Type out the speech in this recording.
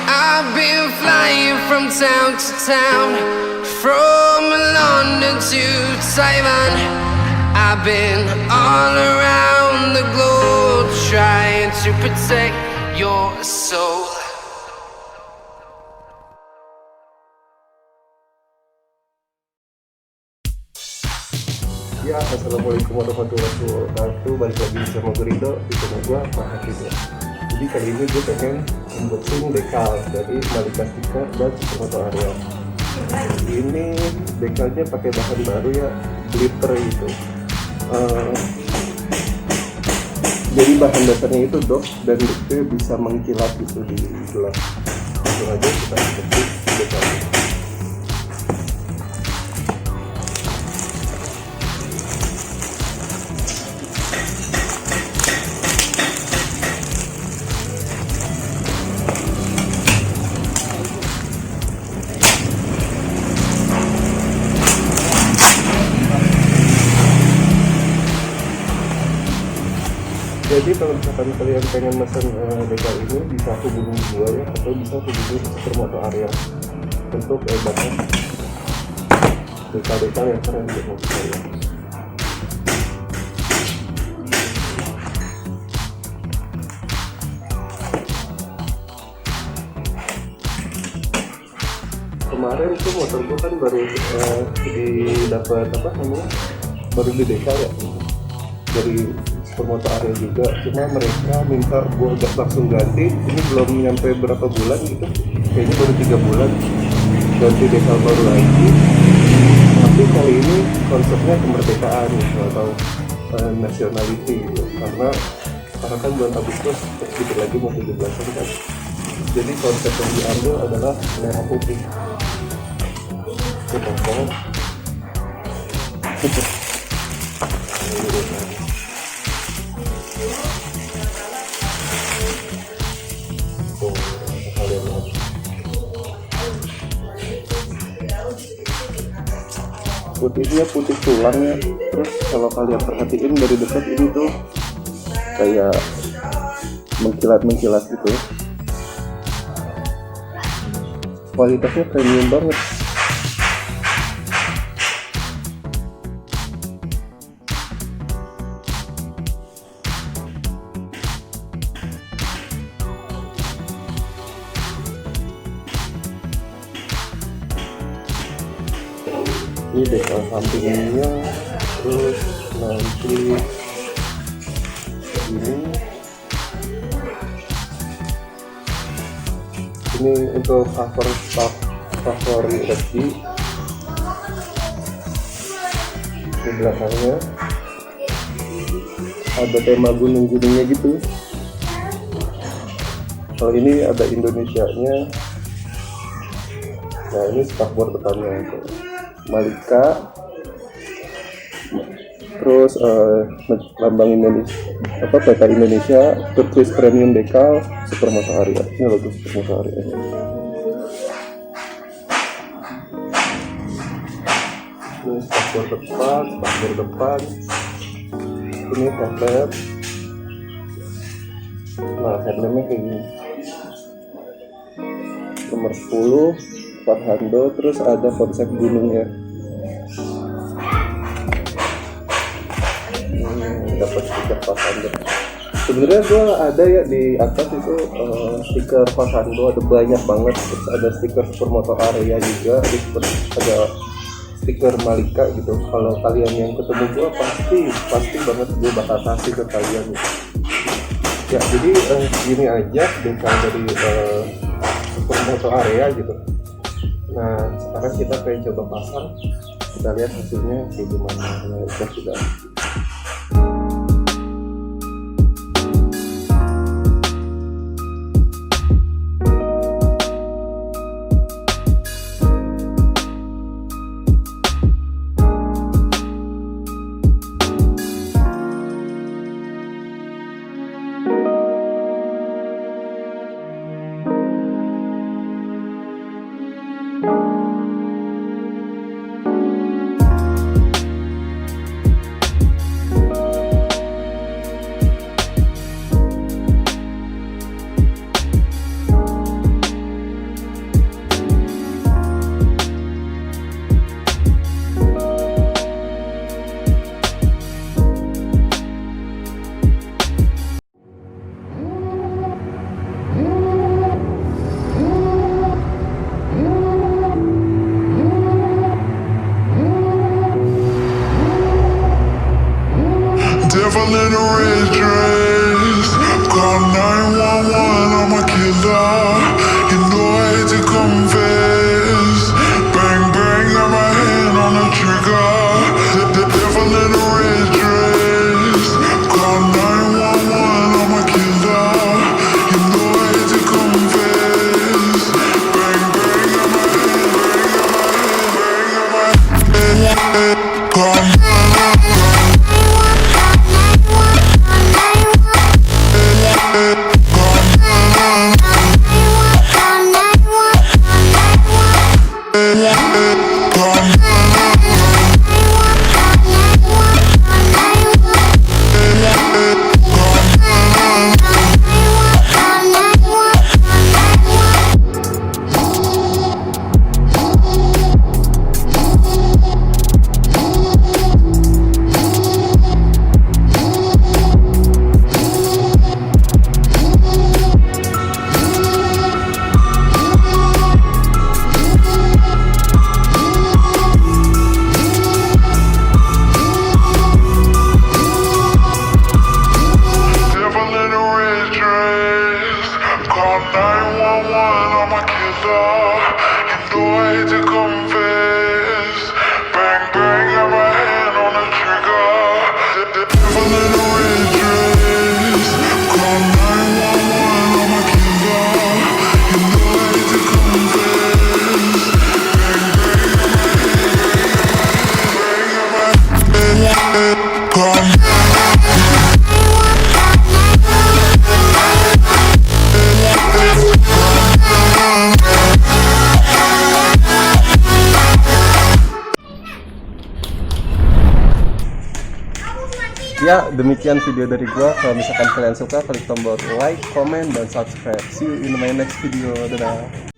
I've been flying from town to town, from London to Taiwan. I've been all around the globe trying to protect your soul. Ya, assalamualaikum warahmatullahi wabarakatuh. Balik lagi sama gue Ridho, di channel gue Farhan. Jadi kali ini gue pengen unboxing dekal dari Malika stiker dan Supermoto harian. Ini dekalnya pakai bahan baru ya, glitter gitu. Jadi bahan dasarnya itu doff dan itu bisa mengkilat gitu di gelap. Langsung aja kita unboxing dekalnya. Jadi kalau misalkan kalian pengen pesan dekal ini bisa hubungi gue ya, atau bisa hubungi Supermoto harian untuk dapat dekal-dekal yang keren untuk motor kalian. Kemarin tuh motor gue kan baru didapat apa namanya, baru di dekal ya dari Supermoto harian juga, cuma mereka minta gue langsung ganti. Ini belum nyampe berapa bulan gitu, kayaknya baru 3 bulan ganti dekal baru lagi. Tapi kali ini konsepnya kemerdekaan gitu, atau nationality gitu, karena kan bulan Agustus sedikit lagi mau 17-an kan. Jadi konsep yang diambil adalah merah putih. Kita mau putihnya putih tulangnya. Terus kalau kalian perhatiin dari dekat ini tuh kayak mengkilat gitu. Kualitasnya premium banget. Ini dekal sampingnya, terus nanti ini untuk cover favorit di belakangnya ada tema gunung-gunungnya gitu. Kalau ini ada Indonesianya. Nah, ini spakbor depannya itu Malika, terus lambang Indonesia, peta Indonesia, tertulis premium dekal Supermoto harian. Ini logo Supermoto harian. Ini spakbor depan, ini headlamp. Nah, headlampnya kayak gini, nomor 10 Farhan, terus ada konsep gunungnya. Dapat stiker Farhan. Sebenarnya gue ada ya di atas itu stiker Farhan, ada banyak banget. Terus ada stiker Supermoto harian juga, ada stiker Malika gitu. Kalau kalian yang ketemu gue pasti banget gue bakal kasih ke kalian. Ya jadi gini aja dekal dari Supermoto harian gitu. Nah, sekarang kita pengen coba pasang, kita lihat hasilnya kayak gimana. Nah, sudah. You know I hate to confess. Bang bang, got my hand on the trigger. The devil in a red dress. Call 911 on my killer. You know I hate to confess. Bang bang, got my hand, bang got my hand. Call Ya, demikian video dari gua. Kalau misalkan kalian suka, klik tombol like, comment, dan subscribe. See you in my next video. Dadah.